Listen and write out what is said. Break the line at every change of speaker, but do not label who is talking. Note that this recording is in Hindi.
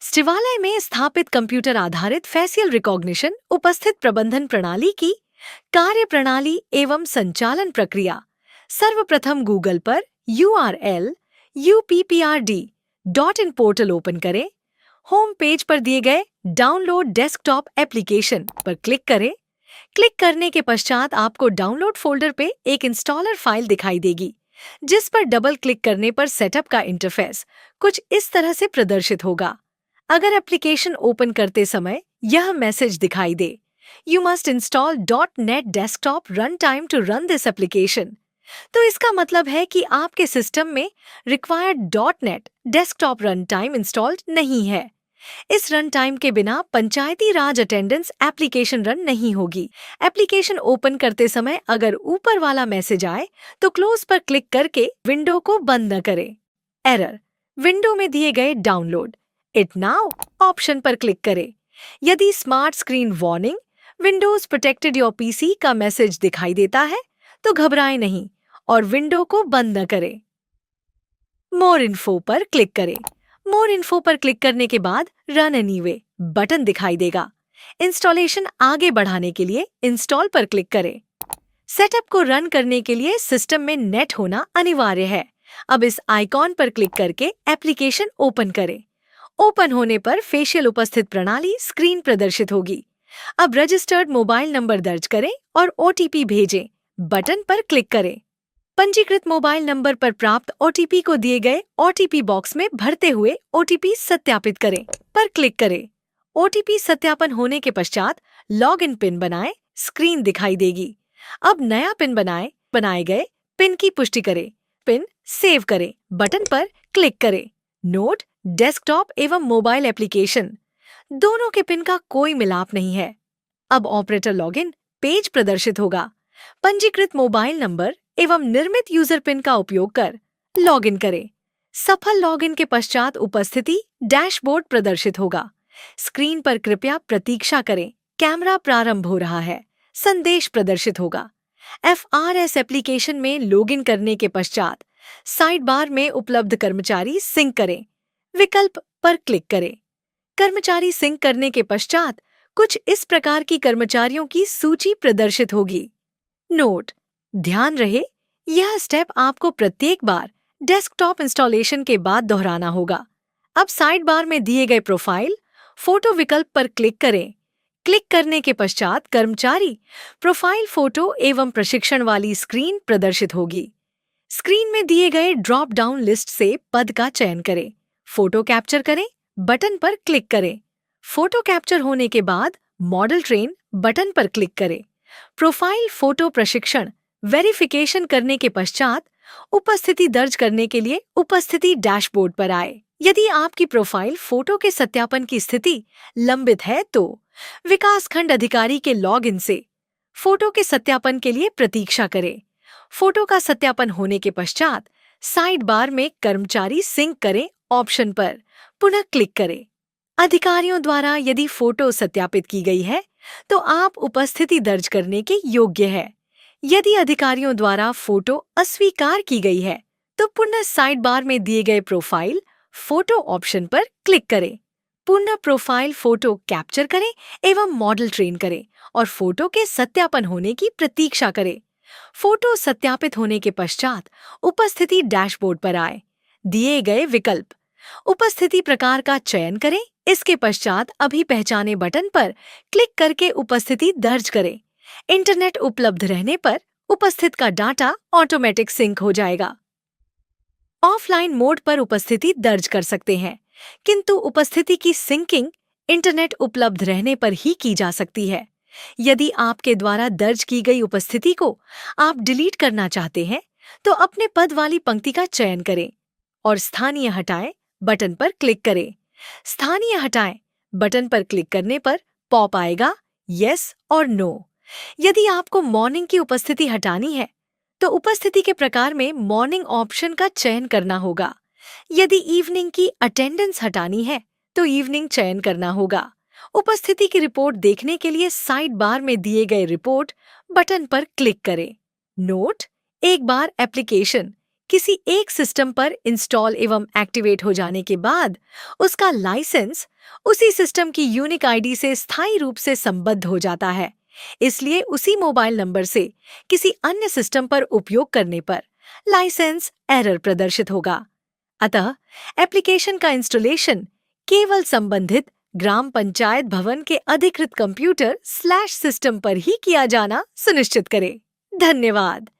सचिवालय में स्थापित कंप्यूटर आधारित फेशियल रिकॉग्निशन उपस्थित प्रबंधन प्रणाली की कार्य प्रणाली एवं संचालन प्रक्रिया। सर्वप्रथम गूगल पर URL uppr.in पोर्टल ओपन करें। होम पेज पर दिए गए डाउनलोड डेस्कटॉप एप्लीकेशन पर क्लिक करें। क्लिक करने के पश्चात आपको डाउनलोड फोल्डर पे एक इंस्टॉलर फाइल दिखाई देगी, जिस पर डबल क्लिक करने पर सेटअप का इंटरफेस कुछ इस तरह से प्रदर्शित होगा। अगर एप्लीकेशन ओपन करते समय यह मैसेज दिखाई दे, you must install .NET desktop run time to run this application, तो इसका मतलब है कि आपके सिस्टम में required .NET desktop run time installed नहीं है। इस रन टाइम के बिना Panchayati Raj attendance application run नहीं होगी। एप्लीकेशन ओपन करते समय अगर ऊपर वाला मैसेज आए तो क्लोज पर क्लिक करके विंडो को बंद न करें। एरर, विंडो में दिए गए डाउनलोड इट नाउ ऑप्शन पर क्लिक करें। यदि smart screen warning Windows protected your PC का मैसेज दिखाई देता है तो घबराएं नहीं और विंडो को बंद न करें। मोर इन्फो पर क्लिक करें। मोर इन्फो पर क्लिक करने के बाद रन एनीवे बटन दिखाई देगा। इंस्टॉलेशन आगे बढ़ाने के लिए इंस्टॉल पर क्लिक करें। सेटअप को रन करने के लिए सिस्टम में नेट होना अनिवार्य है। अब इस आइकॉन पर क्लिक करके एप्लीकेशन ओपन करें। ओपन होने पर फेशियल उपस्थित प्रणाली स्क्रीन प्रदर्शित होगी। अब रजिस्टर्ड मोबाइल नंबर दर्ज करें और OTP भेजें बटन पर क्लिक करें। पंजीकृत मोबाइल नंबर पर प्राप्त OTP को दिए गए OTP बॉक्स में भरते हुए OTP सत्यापित करें पर क्लिक करें। OTP सत्यापन होने के पश्चात लॉगिन पिन बनाएं स्क्रीन दिखाई देगी। अब नया पिन बनाए गए पिन की पुष्टि करें। पिन सेव करें बटन पर क्लिक करें। नोट, डेस्कटॉप एवं मोबाइल एप्लीकेशन दोनों के पिन का कोई मिलाप नहीं है। अब ऑपरेटर लॉगिन पेज प्रदर्शित होगा। पंजीकृत मोबाइल नंबर एवं निर्मित यूजर पिन का उपयोग कर लॉगिन करें। सफल लॉगिन के पश्चात उपस्थिति डैशबोर्ड प्रदर्शित होगा। स्क्रीन पर कृपया प्रतीक्षा करें, कैमरा प्रारंभ हो रहा है, संदेश प्रदर्शित होगा। FRS एप्लीकेशन में लॉगिन करने के पश्चात साइड बार में उपलब्ध कर्मचारी सिंक करें विकल्प पर क्लिक करें। कर्मचारी सिंक करने के पश्चात कुछ इस प्रकार की कर्मचारियों की सूची प्रदर्शित होगी। नोट, ध्यान रहे यह स्टेप आपको प्रत्येक बार डेस्कटॉप इंस्टॉलेशन के बाद दोहराना होगा। अब साइड बार में दिए गए प्रोफाइल फोटो विकल्प पर क्लिक करें। क्लिक करने के पश्चात कर्मचारी प्रोफाइल फोटो एवं प्रशिक्षण वाली स्क्रीन प्रदर्शित होगी। स्क्रीन में दिए गए ड्रॉप डाउन लिस्ट से पद का चयन करें। फोटो कैप्चर करें बटन पर क्लिक करें। फोटो कैप्चर होने के बाद मॉडल ट्रेन बटन पर क्लिक करें। प्रोफाइल फोटो प्रशिक्षण वेरिफिकेशन करने के पश्चात उपस्थिति दर्ज करने के लिए उपस्थिति डैशबोर्ड पर आए। यदि आपकी प्रोफाइल फोटो के सत्यापन की स्थिति लंबित है तो विकासखंड अधिकारी के लॉगिन से फोटो के सत्यापन के लिए प्रतीक्षा करें। फोटो का सत्यापन होने के पश्चात साइड बार में कर्मचारी सिंक करें ऑप्शन पर पुनः क्लिक करें। अधिकारियों द्वारा यदि फोटो सत्यापित की गई है तो आप उपस्थिति दर्ज करने के योग्य है। यदि अधिकारियों द्वारा फोटो अस्वीकार की गई है तो पुनः साइड बार में दिए गए प्रोफाइल फोटो ऑप्शन पर क्लिक करें। पुनः प्रोफाइल फोटो कैप्चर करें एवं मॉडल ट्रेन करें और फोटो के सत्यापन होने की प्रतीक्षा करें। फोटो सत्यापित होने के पश्चात उपस्थिति डैशबोर्ड पर आए। दिए गए विकल्प उपस्थिति प्रकार का चयन करें। इसके पश्चात अभी पहचाने बटन पर क्लिक करके उपस्थिति दर्ज करें। इंटरनेट उपलब्ध रहने पर उपस्थित का डाटा ऑटोमेटिक सिंक हो जाएगा। ऑफलाइन मोड पर उपस्थिति दर्ज कर सकते हैं, किंतु उपस्थिति की सिंकिंग इंटरनेट उपलब्ध रहने पर ही की जा सकती है। यदि आपके द्वारा दर्ज की गई उपस्थिति को आप डिलीट करना चाहते हैं तो अपने पद वाली पंक्ति का चयन करें और स्थानीय हटाएं बटन पर क्लिक करें। स्थानीय हटाएं बटन पर क्लिक करने पर पॉप आएगा यस और नो। यदि आपको मॉर्निंग की उपस्थिति हटानी है तो उपस्थिति के प्रकार में मॉर्निंग ऑप्शन का चयन करना होगा। यदि इवनिंग की अटेंडेंस हटानी है तो इवनिंग चयन करना होगा। उपस्थिति की रिपोर्ट देखने के लिए साइड बार में दिए गए रिपोर्ट बटन पर क्लिक करें। नोट, एक बार एप्लीकेशन किसी एक सिस्टम पर इंस्टॉल एवं एक्टिवेट हो जाने के बाद उसका लाइसेंस उसी सिस्टम की यूनिक आईडी से स्थायी रूप से संबद्ध हो जाता है। इसलिए उसी मोबाइल नंबर से किसी अन्य सिस्टम पर उपयोग करने पर लाइसेंस एरर प्रदर्शित होगा। अतः एप्लीकेशन का इंस्टॉलेशन केवल संबंधित ग्राम पंचायत भवन के अधिकृत कंप्यूटर/सिस्टम पर ही किया जाना सुनिश्चित करें। धन्यवाद।